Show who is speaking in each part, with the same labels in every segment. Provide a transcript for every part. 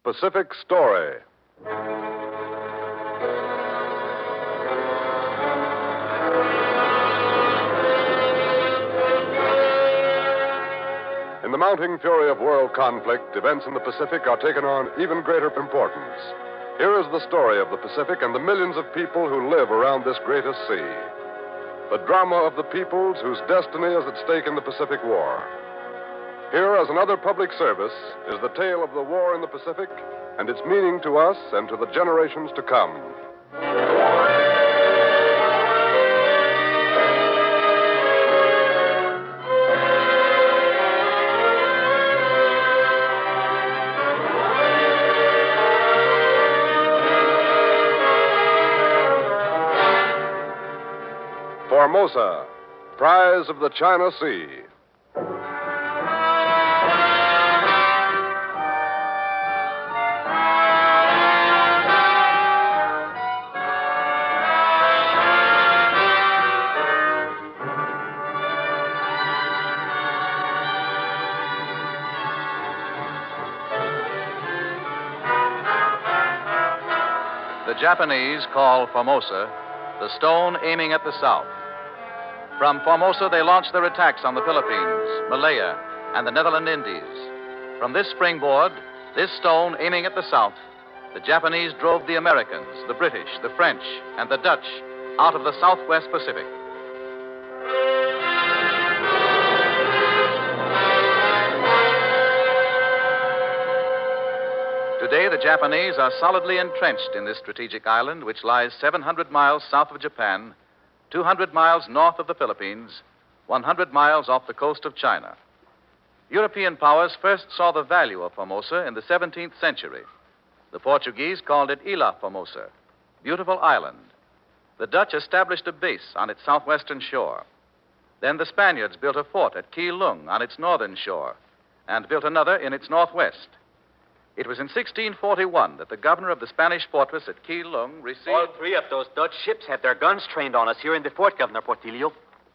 Speaker 1: Pacific Story. In the mounting fury of world conflict, events in the Pacific are taken on even greater importance. Here is the story of the Pacific and the millions of people who live around this greatest sea. The drama of the peoples whose destiny is at stake in the Pacific War. Here, as another public service, is the tale of the war in the Pacific and its meaning to us and to the generations to come. Formosa, prize of the China Sea.
Speaker 2: The Japanese call Formosa the stone aiming at the south. From Formosa, they launched their attacks on the Philippines, Malaya, and the Netherland Indies. From this springboard, this stone aiming at the south, the Japanese drove the Americans, the British, the French, and the Dutch out of the Southwest Pacific. Today, the Japanese are solidly entrenched in this strategic island, which lies 700 miles south of Japan, 200 miles north of the Philippines, 100 miles off the coast of China. European powers first saw the value of Formosa in the 17th century. The Portuguese called it Ilha Formosa, beautiful island. The Dutch established a base on its southwestern shore. Then the Spaniards built a fort at Keelung on its northern shore and built another in its northwest. It was in 1641 that the governor of the Spanish fortress at Keelung received...
Speaker 3: All three of those Dutch ships had their guns trained on us here in the fort, Governor Portillo.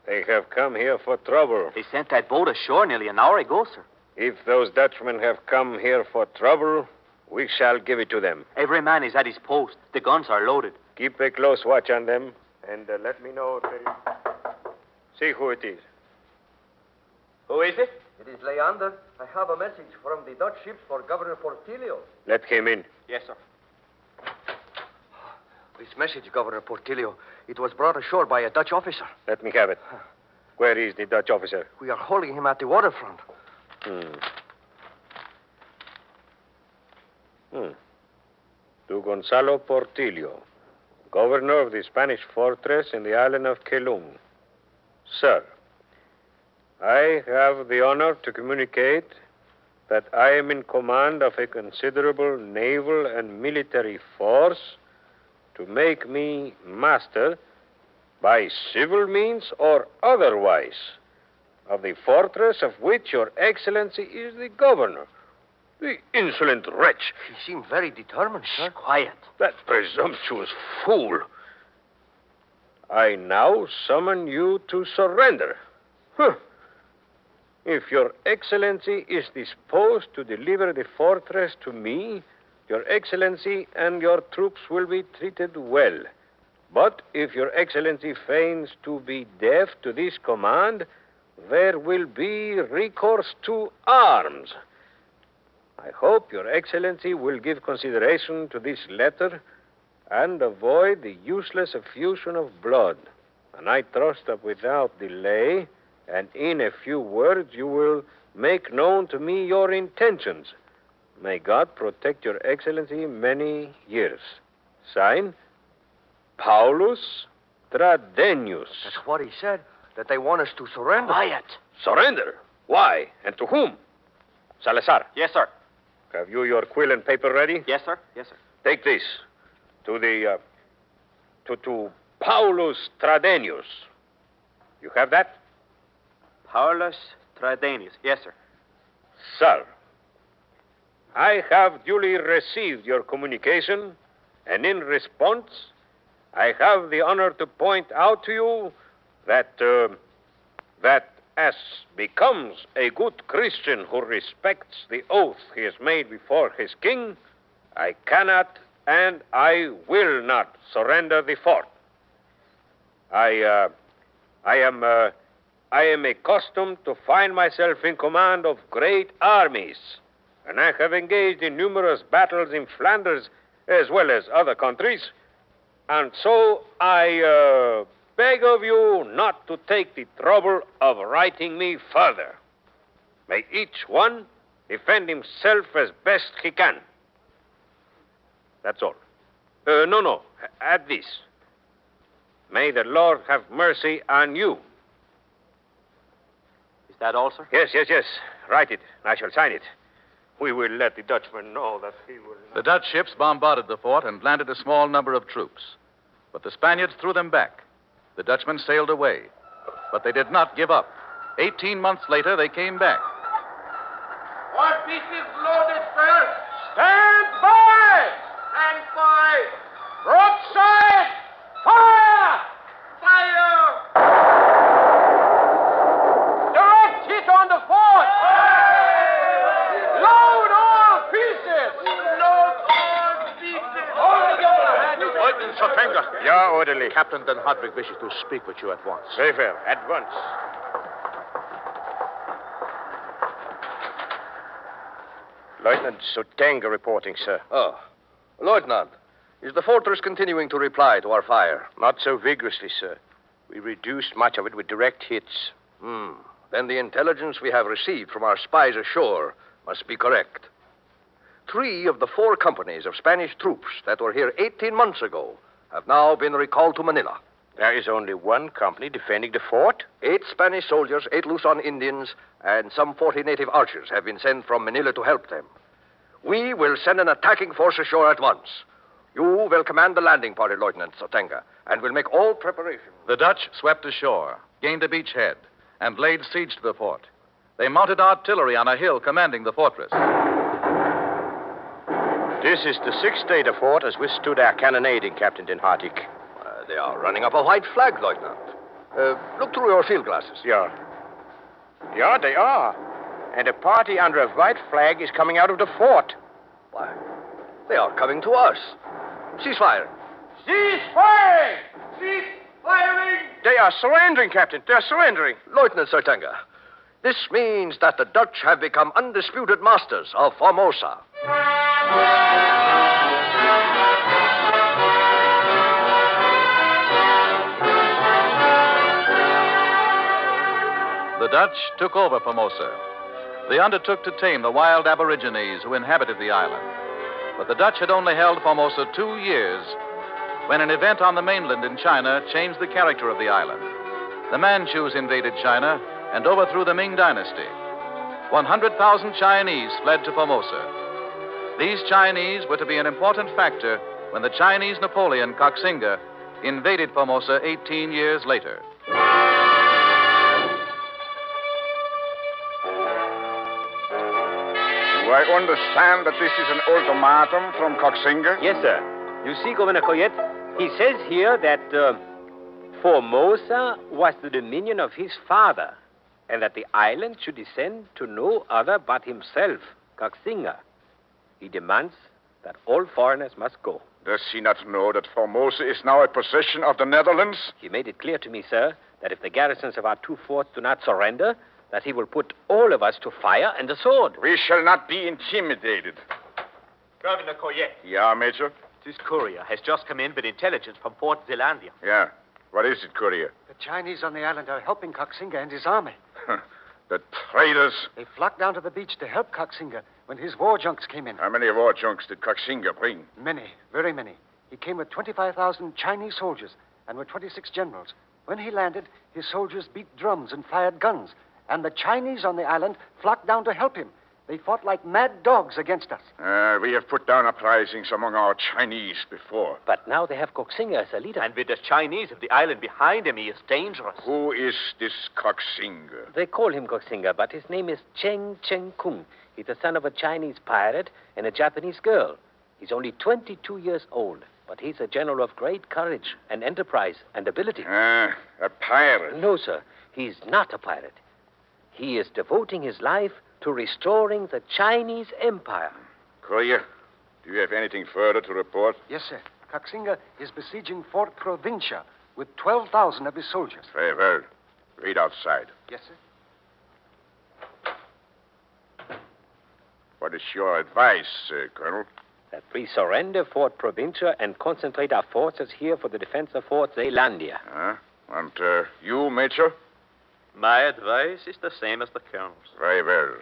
Speaker 4: They have come here for trouble.
Speaker 3: They sent that boat ashore nearly an hour ago, sir.
Speaker 4: If those Dutchmen have come here for trouble, we shall give it to them.
Speaker 3: Every man is at his post. The guns are loaded.
Speaker 4: Keep a close watch on them, and let me know if there is... See who it is.
Speaker 3: Who is it?
Speaker 5: It is Leander. I have a message from the Dutch ships for Governor Portillo.
Speaker 4: Let him in.
Speaker 3: Yes, sir.
Speaker 5: This message, Governor Portillo, it was brought ashore by a Dutch officer.
Speaker 4: Let me have it. Where is the Dutch officer?
Speaker 5: We are holding him at the waterfront.
Speaker 4: To Gonzalo Portillo, governor of the Spanish fortress in the island of Keelung. Sir, I have the honor to communicate that I am in command of a considerable naval and military force to make me master, by civil means or otherwise, of the fortress of which Your Excellency is the governor. The insolent wretch.
Speaker 5: He seemed very determined, sir.
Speaker 3: Quiet.
Speaker 4: That presumptuous fool. I now summon you to surrender. If Your Excellency is disposed to deliver the fortress to me, Your Excellency and your troops will be treated well. But if Your Excellency feigns to be deaf to this command, there will be recourse to arms. I hope Your Excellency will give consideration to this letter and avoid the useless effusion of blood. And I trust that without delay, and in a few words, you will make known to me your intentions. May God protect Your Excellency many years. Sign, Paulus Tradenius.
Speaker 5: That's what he said, that they want us to surrender.
Speaker 3: Quiet.
Speaker 4: Surrender? Why? And to whom? Salazar.
Speaker 3: Yes, sir.
Speaker 4: Have you your quill and paper ready?
Speaker 3: Yes, sir. Yes, sir.
Speaker 4: Take this to the, to Paulus Tradenius. You have that?
Speaker 3: Paulus Tradenius. Yes, sir.
Speaker 4: Sir, I have duly received your communication, and in response, I have the honor to point out to you that as becomes a good Christian who respects the oath he has made before his king, I cannot and I will not surrender the fort. I am accustomed to find myself in command of great armies, and I have engaged in numerous battles in Flanders as well as other countries. And so I beg of you not to take the trouble of writing me further. May each one defend himself as best he can. That's all. No. Add this. May the Lord have mercy on you.
Speaker 3: Is that all, sir?
Speaker 4: Yes. Write it. I shall sign it. We will let the Dutchman know that he will not...
Speaker 2: The Dutch ships bombarded the fort and landed a small number of troops. But the Spaniards threw them back. The Dutchmen sailed away. But they did not give up. 18 months later, they came back.
Speaker 6: All pieces loaded, sir. Stand by! Stand by! Broadside! Fire! Fire! Direct hit on the fort! Load all pieces! Load all pieces! All together!
Speaker 7: Lieutenant Sotenga.
Speaker 4: Yeah, orderly.
Speaker 7: Captain Den Hadvig wishes to speak with you at once.
Speaker 4: Very fair. At once. Lieutenant Sotenga reporting, sir.
Speaker 5: Oh. Lieutenant, is the fortress continuing to reply to our fire?
Speaker 4: Not so vigorously, sir. We reduced much of it with direct hits.
Speaker 5: Then the intelligence we have received from our spies ashore must be correct. 3 of the 4 companies of Spanish troops that were here 18 months ago have now been recalled to Manila.
Speaker 4: There is only one company defending the fort?
Speaker 5: 8 Spanish soldiers, 8 Luzon Indians, and some 40 native archers have been sent from Manila to help them. We will send an attacking force ashore at once. You will command the landing party, Lieutenant Sotenga, and will make all preparations.
Speaker 2: The Dutch swept ashore, gained a beachhead, and laid siege to the fort. They mounted artillery on a hill commanding the fortress.
Speaker 4: This is the 6th day the fort has withstood our cannonading, Captain Den Hadvig.
Speaker 5: They are running up a white flag, Lieutenant. Look through your field glasses.
Speaker 4: Yeah, they are. And a party under a white flag is coming out of the fort.
Speaker 5: Why, they are coming to us. Cease fire.
Speaker 6: Cease firing! Cease firing!
Speaker 4: They are surrendering, Captain. They're surrendering.
Speaker 5: Lieutenant Sotenga, this means that the Dutch have become undisputed masters of Formosa.
Speaker 2: The Dutch took over Formosa. They undertook to tame the wild aborigines who inhabited the island. But the Dutch had only held Formosa 2 years when an event on the mainland in China changed the character of the island. The Manchus invaded China and overthrew the Ming Dynasty. 100,000 Chinese fled to Formosa. These Chinese were to be an important factor when the Chinese Napoleon, Koxinga, invaded Formosa 18 years later.
Speaker 7: Do I understand that this is an ultimatum from Koxinga?
Speaker 3: Yes, sir. You see, Governor Coyette, he says here that Formosa was the dominion of his father, and that the island should descend to no other but himself, Koxinga. He demands that all foreigners must go.
Speaker 7: Does he not know that Formosa is now a possession of the Netherlands?
Speaker 3: He made it clear to me, sir, that if the garrisons of our 2 forts do not surrender, that he will put all of us to fire and the sword.
Speaker 7: We shall not be intimidated.
Speaker 3: Governor Coyette,
Speaker 7: Yeah, Major?
Speaker 3: this courier has just come in with intelligence from Fort Zealandia.
Speaker 7: Yeah. What is it, courier?
Speaker 8: The Chinese on the island are helping Koxinga and his army.
Speaker 7: The traitors.
Speaker 8: They flocked down to the beach to help Koxinga when his war junks came in.
Speaker 7: How many war junks did Koxinga bring?
Speaker 8: Many, very many. He came with 25,000 Chinese soldiers and with 26 generals. When he landed, his soldiers beat drums and fired guns. And the Chinese on the island flocked down to help him. They fought like mad dogs against us.
Speaker 7: We have put down uprisings among our Chinese before.
Speaker 3: But now they have Koxinga as a leader. And with the Chinese of the island behind him, he is dangerous.
Speaker 7: Who is this Koxinga?
Speaker 3: They call him Koxinga, but his name is Cheng Kung. He's the son of a Chinese pirate and a Japanese girl. He's only 22 years old, but he's a general of great courage and enterprise and ability.
Speaker 7: A pirate?
Speaker 3: No, sir. He's not a pirate. He is devoting his life to restoring the Chinese Empire.
Speaker 7: Courier, Do you have anything further to report?
Speaker 8: Yes, sir. Coxinga is besieging Fort Provincia with 12,000 of his soldiers.
Speaker 7: Very well. Read outside.
Speaker 8: Yes, sir.
Speaker 7: What is your advice, Colonel?
Speaker 3: That we surrender Fort Provincia and concentrate our forces here for the defense of Fort Zeelandia.
Speaker 7: And you, Major?
Speaker 9: My advice is the same as the Colonel's.
Speaker 7: Very well.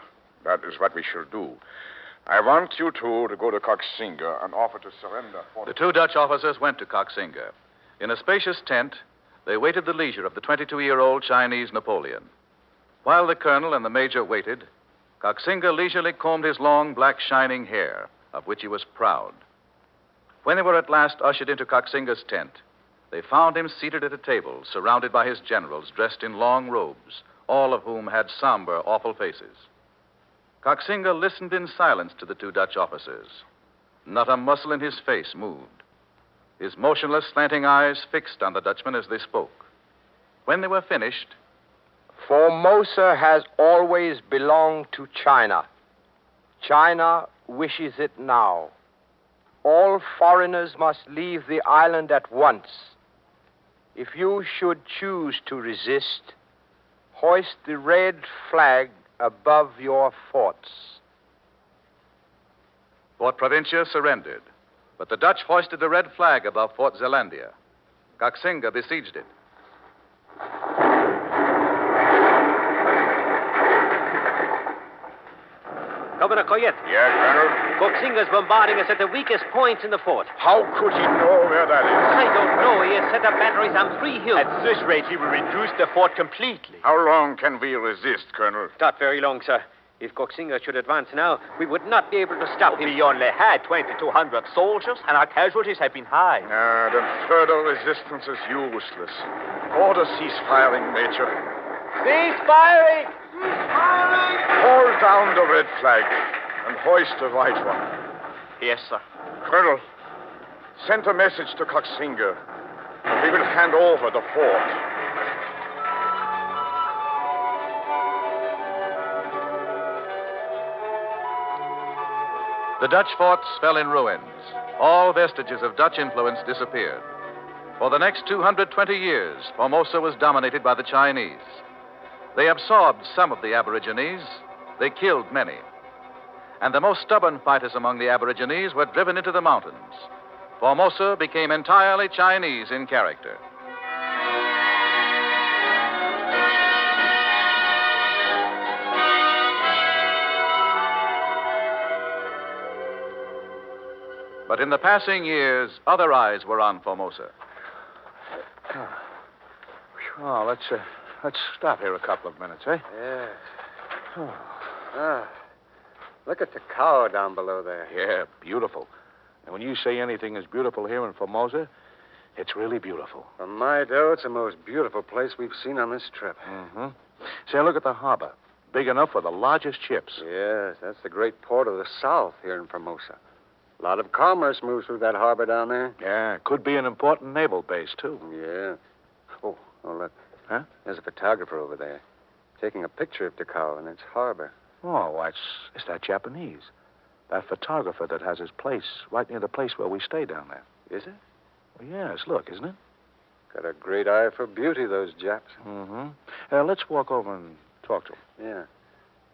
Speaker 7: That is what we shall do. I want you two to go to Coxinga and offer to surrender Fort...
Speaker 2: The two Dutch officers went to Coxinga. In a spacious tent, they waited the leisure of the 22-year-old Chinese Napoleon. While the colonel and the major waited, Coxinga leisurely combed his long, black, shining hair, of which he was proud. When they were at last ushered into Coxinga's tent, they found him seated at a table, surrounded by his generals dressed in long robes, all of whom had somber, awful faces. Coxinga listened in silence to the two Dutch officers. Not a muscle in his face moved. His motionless, slanting eyes fixed on the Dutchman as they spoke. When they were finished,
Speaker 10: Formosa has always belonged to China. China wishes it now. All foreigners must leave the island at once. If you should choose to resist, hoist the red flag above your forts.
Speaker 2: Fort Provincia surrendered, but the Dutch hoisted the red flag above Fort Zeelandia. Coxinga besieged it.
Speaker 3: Governor Coyette.
Speaker 7: Yeah, Colonel?
Speaker 3: Coxinga's bombarding us at the weakest points in the fort.
Speaker 7: How could he know where that is?
Speaker 3: I don't know. He has set up batteries on 3 hills.
Speaker 9: At this rate, he will reduce the fort completely.
Speaker 7: How long can we resist, Colonel?
Speaker 3: Not very long, sir. If Coxinga should advance now, we would not be able to stop him.
Speaker 9: We only had 2,200 soldiers, and our casualties have been high.
Speaker 7: Then further resistance is useless. Order cease firing, Major.
Speaker 6: Cease firing!
Speaker 7: Hold down the red flag and hoist the white one.
Speaker 9: Yes, sir.
Speaker 7: Colonel, send a message to Coxinga and we will hand over the fort.
Speaker 2: The Dutch forts fell in ruins. All vestiges of Dutch influence disappeared. For the next 220 years, Formosa was dominated by the Chinese. They absorbed some of the Aborigines. They killed many. And the most stubborn fighters among the Aborigines were driven into the mountains. Formosa became entirely Chinese in character. But in the passing years, other eyes were on Formosa.
Speaker 7: Oh, let's stop here a couple of minutes, eh?
Speaker 8: Yes. Look at the cow down below there.
Speaker 7: Yeah, beautiful. And when you say anything is beautiful here in Formosa, it's really beautiful.
Speaker 8: From my dough, it's the most beautiful place we've seen on this trip.
Speaker 7: Mm-hmm. Say, look at the harbor. Big enough for the largest ships.
Speaker 8: Yes, that's the great port of the South here in Formosa. A lot of commerce moves through that harbor down there.
Speaker 7: Yeah, could be an important naval base, too.
Speaker 8: Yeah. Oh, look.
Speaker 7: Huh?
Speaker 8: There's a photographer over there taking a picture of Takao in its harbor.
Speaker 7: Oh, it's that Japanese. That photographer that has his place right near the place where we stay down there.
Speaker 8: Is it?
Speaker 7: Well, yes, look, isn't it?
Speaker 8: Got a great eye for beauty, those Japs.
Speaker 7: Mm-hmm. Let's walk over and talk to him.
Speaker 8: Yeah.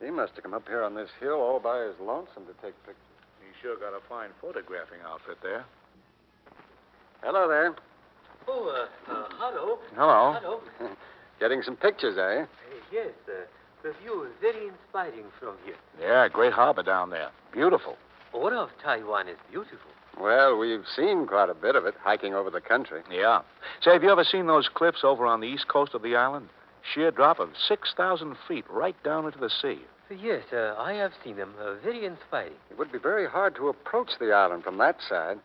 Speaker 8: He must have come up here on this hill all by his lonesome to take pictures.
Speaker 7: He's sure got a fine photographing outfit there.
Speaker 8: Hello there.
Speaker 3: Oh, hello.
Speaker 7: Hello.
Speaker 3: Hello.
Speaker 8: Getting some pictures, eh?
Speaker 3: Yes, the view is very inspiring from here.
Speaker 7: Yeah, great harbor down there. Beautiful.
Speaker 3: All of Taiwan is beautiful.
Speaker 8: Well, we've seen quite a bit of it hiking over the country.
Speaker 7: Yeah. Say, have you ever seen those cliffs over on the east coast of the island? Sheer drop of 6,000 feet right down into the sea.
Speaker 3: Yes, I have seen them. Very inspiring.
Speaker 8: It would be very hard to approach the island from that side.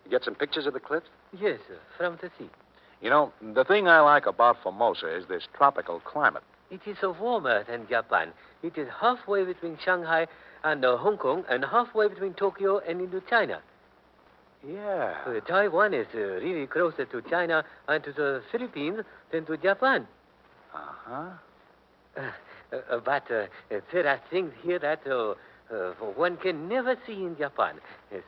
Speaker 8: You get some pictures of the cliffs?
Speaker 3: Yes, from the sea.
Speaker 7: You know, the thing I like about Formosa is this tropical climate.
Speaker 3: It is warmer than Japan. It is halfway between Shanghai and Hong Kong and halfway between Tokyo and Indochina.
Speaker 7: Yeah.
Speaker 3: Taiwan is really closer to China and to the Philippines than to Japan.
Speaker 7: Uh-huh.
Speaker 3: But there are things here that One can never see in Japan,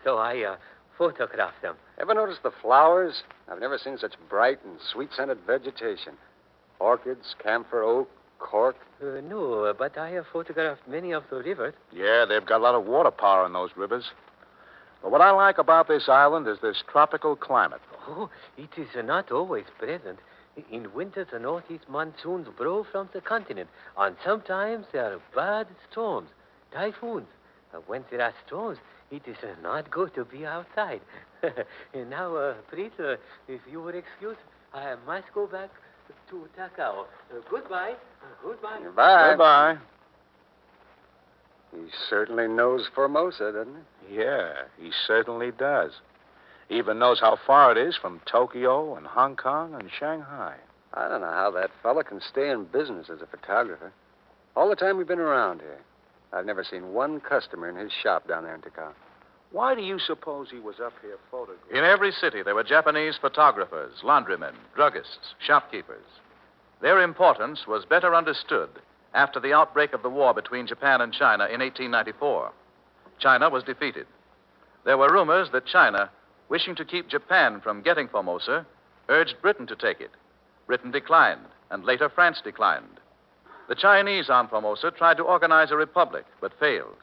Speaker 3: so I photograph them.
Speaker 8: Ever notice the flowers? I've never seen such bright and sweet-scented vegetation. Orchids, camphor, oak, cork.
Speaker 3: No, but I have photographed many of the rivers.
Speaker 7: Yeah, they've got a lot of water power in those rivers. But what I like about this island is this tropical climate.
Speaker 3: Oh, it is not always pleasant. In winter, the northeast monsoons blow from the continent, and sometimes there are bad storms, typhoons. When there are storms, it is not good to be outside. And now, please, if you will excuse, I must go back to Takao. Goodbye. Goodbye.
Speaker 8: Goodbye.
Speaker 7: Goodbye.
Speaker 8: He certainly knows Formosa, doesn't he?
Speaker 7: Yeah, he certainly does. He even knows how far it is from Tokyo and Hong Kong and Shanghai.
Speaker 8: I don't know how that fella can stay in business as a photographer. All the time we've been around here, I've never seen one customer in his shop down there in Takao.
Speaker 7: Why do you suppose he was up here photographing?
Speaker 2: In every city, there were Japanese photographers, laundrymen, druggists, shopkeepers. Their importance was better understood after the outbreak of the war between Japan and China in 1894. China was defeated. There were rumors that China, wishing to keep Japan from getting Formosa, urged Britain to take it. Britain declined, and later France declined. The Chinese on Formosa tried to organize a republic, but failed.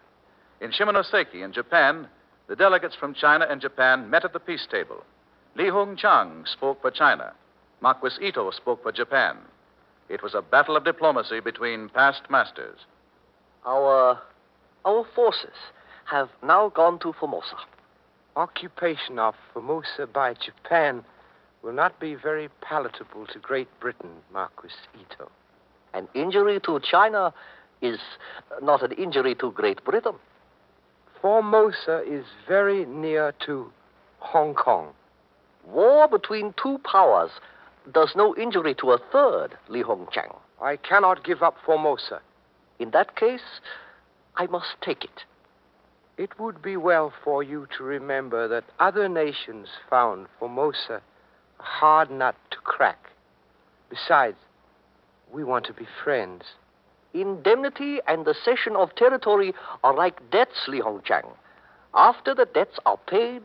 Speaker 2: In Shimonoseki, in Japan, the delegates from China and Japan met at the peace table. Li Hung-chang spoke for China. Marquis Ito spoke for Japan. It was a battle of diplomacy between past masters.
Speaker 5: Our forces have now gone to Formosa.
Speaker 10: Occupation of Formosa by Japan will not be very palatable to Great Britain, Marquis Ito.
Speaker 5: An injury to China is not an injury to Great Britain.
Speaker 10: Formosa is very near to Hong Kong.
Speaker 5: War between two powers does no injury to a third, Li Hong-chang.
Speaker 10: I cannot give up Formosa.
Speaker 5: In that case, I must take it.
Speaker 10: It would be well for you to remember that other nations found Formosa a hard nut to crack. Besides, we want to be friends.
Speaker 5: Indemnity and the cession of territory are like debts, Li Hong-chang. After the debts are paid,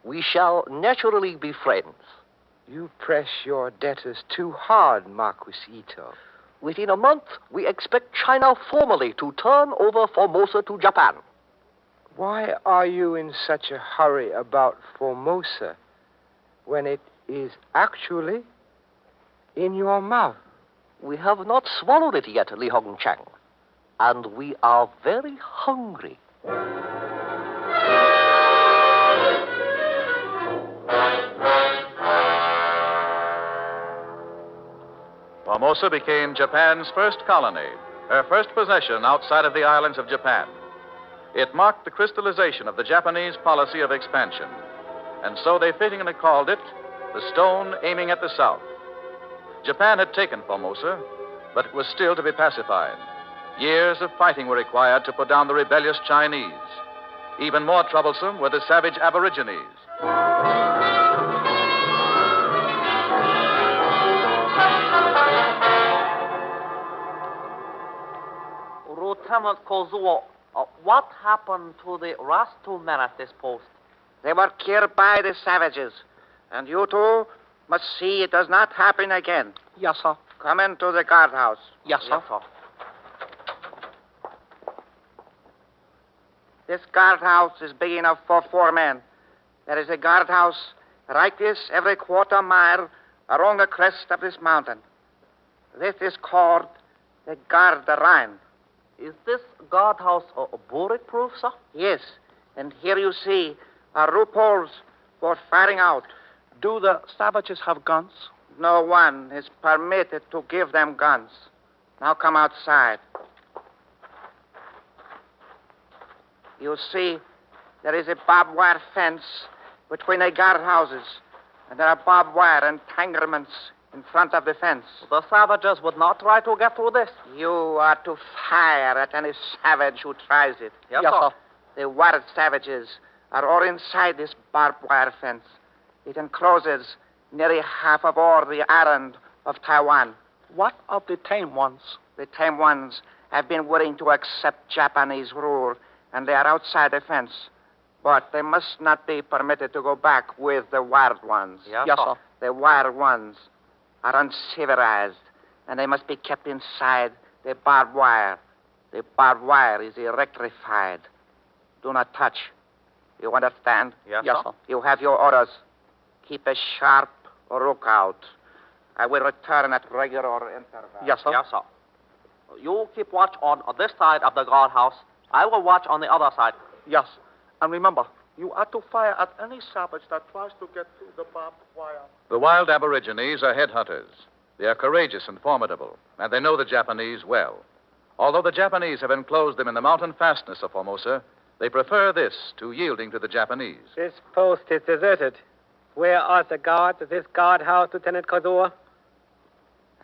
Speaker 5: we shall naturally be friends.
Speaker 10: You press your debtors too hard, Marquis Ito.
Speaker 5: Within a month, we expect China formally to turn over Formosa to Japan.
Speaker 10: Why are you in such a hurry about Formosa when it is actually in your mouth?
Speaker 5: We have not swallowed it yet, Li Hong-chang, and we are very hungry.
Speaker 2: Formosa became Japan's first colony, her first possession outside of the islands of Japan. It marked the crystallization of the Japanese policy of expansion, and so they fittingly called it the stone aiming at the south. Japan had taken Formosa, but it was still to be pacified. Years of fighting were required to put down the rebellious Chinese. Even more troublesome were the savage Aborigines.
Speaker 9: Lieutenant Kozuo, what happened to the last two men at this post?
Speaker 11: They were killed by the savages. And you two must see it does not happen again.
Speaker 9: Yes, sir.
Speaker 11: Come into the guardhouse.
Speaker 9: Yes, sir.
Speaker 11: This guardhouse is big enough for 4 men. There is a guardhouse like this every quarter mile along the crest of this mountain. This is called the Guard the Rhine.
Speaker 9: Is this guardhouse bulletproof, sir?
Speaker 11: Yes, and here you see are loopholes for firing out.
Speaker 9: Do the savages have guns?
Speaker 11: No one is permitted to give them guns. Now come outside. You see, there is a barbed wire fence between the guardhouses, and there are barbed wire entanglements in front of the fence.
Speaker 9: The savages would not try to get through this.
Speaker 11: You are to fire at any savage who tries it.
Speaker 9: Yes, sir.
Speaker 11: The wild savages are all inside this barbed wire fence. It encloses nearly half of all the island of Taiwan.
Speaker 9: What of the tame ones?
Speaker 11: The tame ones have been willing to accept Japanese rule and they are outside the fence. But they must not be permitted to go back with the wild ones.
Speaker 9: Yes, sir.
Speaker 11: The wild ones are uncivilized, and they must be kept inside the barbed wire. The barbed wire is electrified. Do not touch. You understand?
Speaker 9: Yes, sir.
Speaker 11: You have your orders. Keep a sharp lookout. I will return at regular intervals.
Speaker 9: Yes, sir. Yes, sir. You keep watch on this side of the guardhouse. I will watch on the other side.
Speaker 6: Yes. And remember, you are to fire at any savage that tries to get through the barbed wire.
Speaker 2: The wild Aborigines are headhunters. They are courageous and formidable, and they know the Japanese well. Although the Japanese have enclosed them in the mountain fastness of Formosa, they prefer this to yielding to the Japanese.
Speaker 3: This post is deserted. Where are the guards of this guardhouse, Lieutenant Kazuo?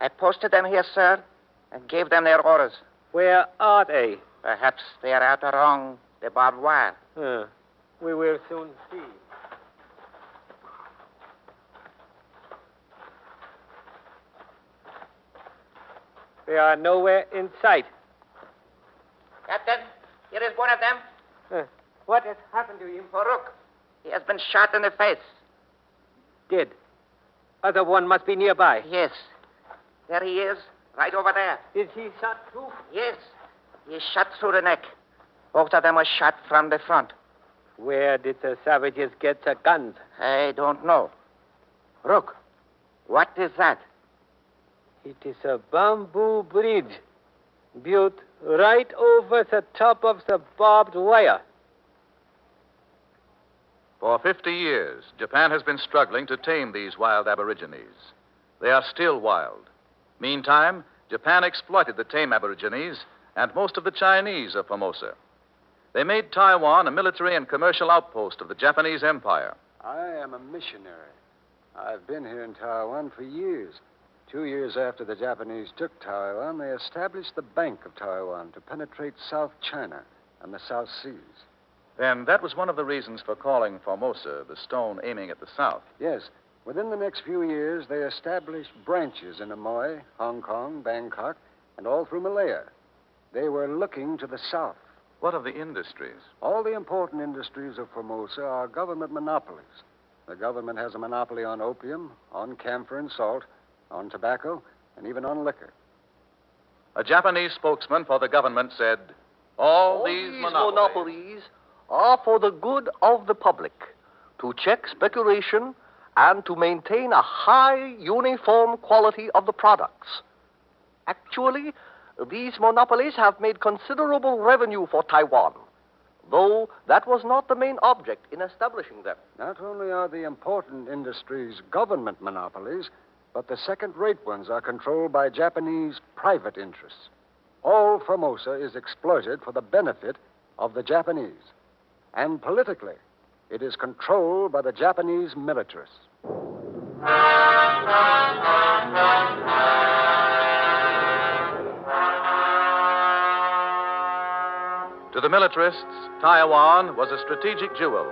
Speaker 11: I posted them here, sir, and gave them their orders.
Speaker 3: Where are they?
Speaker 11: Perhaps they are out along the barbed wire.
Speaker 3: We will soon see. They are nowhere in sight.
Speaker 11: Captain, here is one of them.
Speaker 3: What has happened to him?
Speaker 11: Farouk. He has been shot in the face.
Speaker 3: Dead. Other one must be nearby.
Speaker 11: Yes. There he is, right over there.
Speaker 3: Is he shot too?
Speaker 11: Yes. He is shot through the neck. Both of them were shot from the front.
Speaker 3: Where did the savages get the guns?
Speaker 11: I don't know. Look, what is that?
Speaker 3: It is a bamboo bridge built right over the top of the barbed wire.
Speaker 2: For 50 years, Japan has been struggling to tame these wild Aborigines. They are still wild. Meantime, Japan exploited the tame Aborigines and most of the Chinese of Formosa. They made Taiwan a military and commercial outpost of the Japanese Empire.
Speaker 8: I am a missionary. I've been here in Taiwan for years. 2 years after the Japanese took Taiwan, they established the Bank of Taiwan to penetrate South China and the South Seas.
Speaker 2: And that was one of the reasons for calling Formosa the stone aiming at the south.
Speaker 8: Yes. Within the next few years, they established branches in Amoy, Hong Kong, Bangkok, and all through Malaya. They were looking to the south.
Speaker 2: What of the industries?
Speaker 8: All the important industries of Formosa are government monopolies. The government has a monopoly on opium, on camphor and salt, on tobacco, and even on liquor.
Speaker 2: A Japanese spokesman for the government said, All these
Speaker 5: monopolies are for the good of the public, to check speculation and to maintain a high uniform quality of the products. Actually, these monopolies have made considerable revenue for Taiwan, though that was not the main object in establishing them.
Speaker 8: Not only are the important industries government monopolies, but the second-rate ones are controlled by Japanese private interests. All Formosa is exploited for the benefit of the Japanese. And politically, it is controlled by the Japanese militarists.
Speaker 2: To the militarists, Taiwan was a strategic jewel.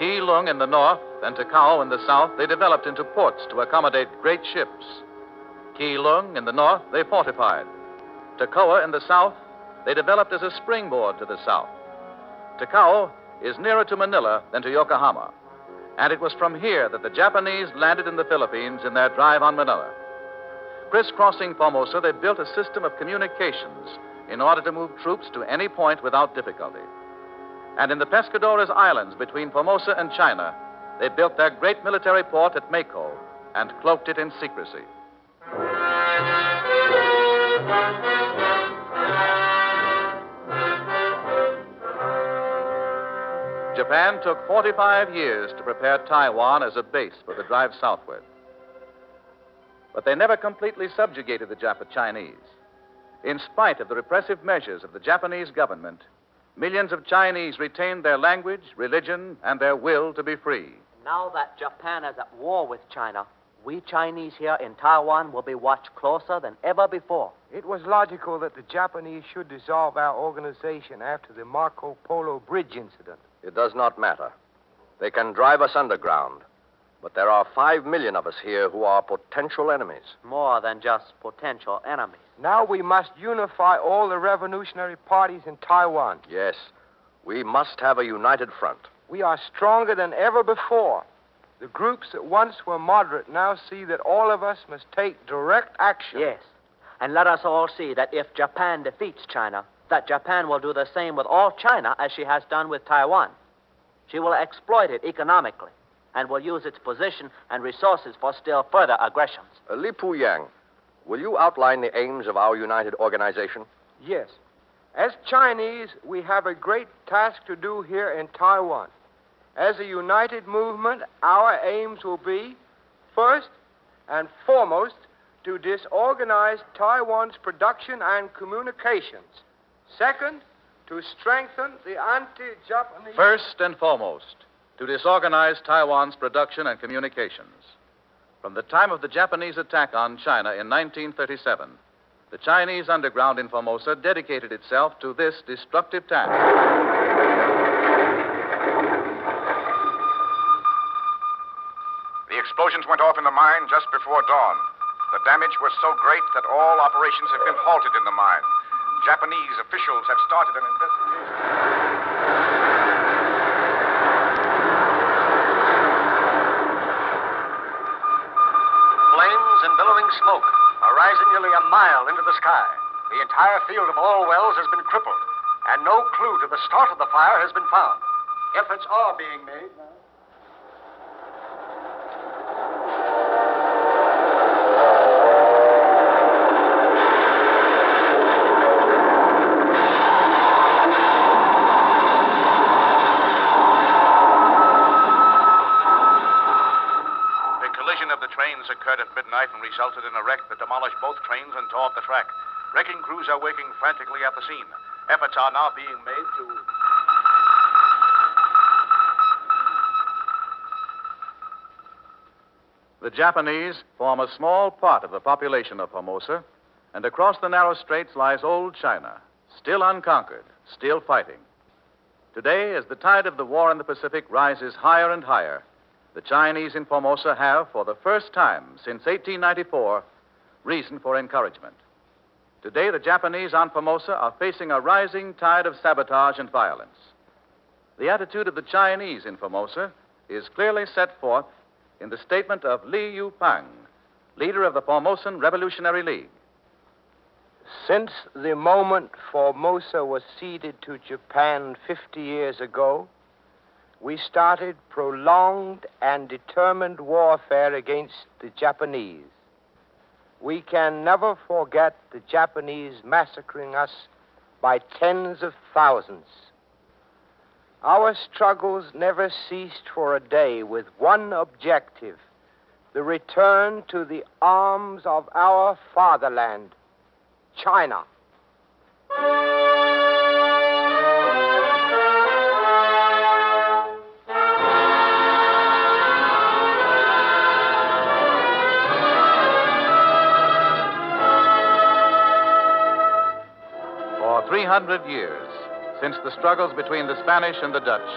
Speaker 2: Keelung in the north and Takao in the south, they developed into ports to accommodate great ships. Keelung in the north, they fortified. Takao in the south, they developed as a springboard to the south. Takao is nearer to Manila than to Yokohama, and it was from here that the Japanese landed in the Philippines in their drive on Manila. Crisscrossing Formosa, they built a system of communications in order to move troops to any point without difficulty. And in the Pescadores Islands between Formosa and China, they built their great military port at Mako and cloaked it in secrecy. Japan took 45 years to prepare Taiwan as a base for the drive southward. But they never completely subjugated the Chinese. In spite of the repressive measures of the Japanese government, millions of Chinese retained their language, religion, and their will to be free.
Speaker 9: Now that Japan is at war with China, we Chinese here in Taiwan will be watched closer than ever before.
Speaker 10: It was logical that the Japanese should dissolve our organization after the Marco Polo Bridge incident.
Speaker 5: It does not matter. They can drive us underground. But there are 5 million of us here who are potential enemies.
Speaker 9: More than just potential enemies.
Speaker 10: Now we must unify all the revolutionary parties in Taiwan.
Speaker 5: Yes. We must have a united front.
Speaker 10: We are stronger than ever before. The groups that once were moderate now see that all of us must take direct action.
Speaker 9: Yes. And let us all see that if Japan defeats China, that Japan will do the same with all China as she has done with Taiwan. She will exploit it economically and will use its position and resources for still further aggressions.
Speaker 5: Li Pu Yang, will you outline the aims of our united organization?
Speaker 10: Yes. As Chinese, we have a great task to do here in Taiwan. As a united movement, our aims will be, first and foremost, to disorganize Taiwan's production and communications. Second, to strengthen the anti-Japanese...
Speaker 2: First and foremost, to disorganize Taiwan's production and communications. From the time of the Japanese attack on China in 1937, the Chinese underground in Formosa dedicated itself to this destructive task.
Speaker 12: The explosions went off in the mine just before dawn. The damage was so great that all operations have been halted in the mine. Japanese officials have started an investigation.
Speaker 8: Flames and billowing smoke are rising nearly a mile into the sky. The entire field of oil wells has been crippled, and no clue to the start of the fire has been found. Efforts are being made now.
Speaker 12: Occurred at midnight and resulted in a wreck that demolished both trains and tore up the track. Wrecking crews are working frantically at the scene. Efforts are now being made to...
Speaker 2: The Japanese form a small part of the population of Formosa, and across the narrow straits lies old China, still unconquered, still fighting. Today, as the tide of the war in the Pacific rises higher and higher, the Chinese in Formosa have, for the first time since 1894, reason for encouragement. Today, the Japanese on Formosa are facing a rising tide of sabotage and violence. The attitude of the Chinese in Formosa is clearly set forth in the statement of Li Yupang, leader of the Formosan Revolutionary League.
Speaker 10: Since the moment Formosa was ceded to Japan 50 years ago, we started prolonged and determined warfare against the Japanese. We can never forget the Japanese massacring us by tens of thousands. Our struggles never ceased for a day with one objective: the return to the arms of our fatherland, China.
Speaker 2: For 300 years, since the struggles between the Spanish and the Dutch,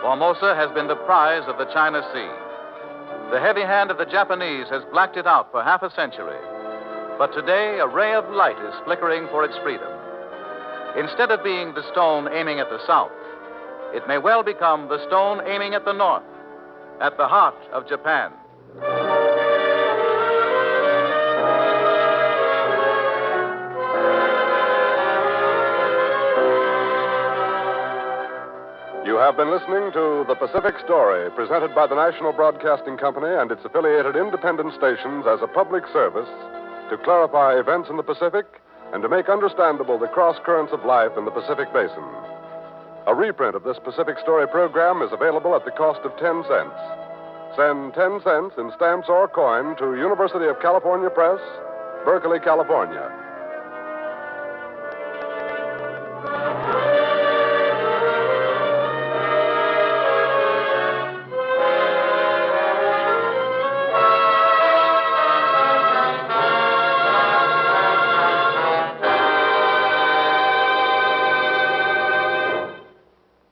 Speaker 2: Formosa has been the prize of the China Sea. The heavy hand of the Japanese has blacked it out for half a century. But today, a ray of light is flickering for its freedom. Instead of being the stone aiming at the south, it may well become the stone aiming at the north, at the heart of Japan.
Speaker 1: You have been listening to The Pacific Story, presented by the National Broadcasting Company and its affiliated independent stations as a public service to clarify events in the Pacific and to make understandable the cross currents of life in the Pacific Basin. A reprint of this Pacific Story program is available at the cost of 10 cents. Send 10 cents in stamps or coin to University of California Press, Berkeley, California.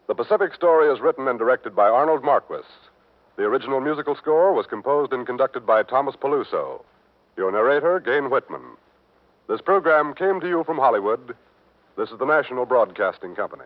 Speaker 1: The Pacific Story is written and directed by Arnold Marquis. The original musical score was composed and conducted by Thomas Peluso. Your narrator, Gayne Whitman. This program came to you from Hollywood. This is the National Broadcasting Company.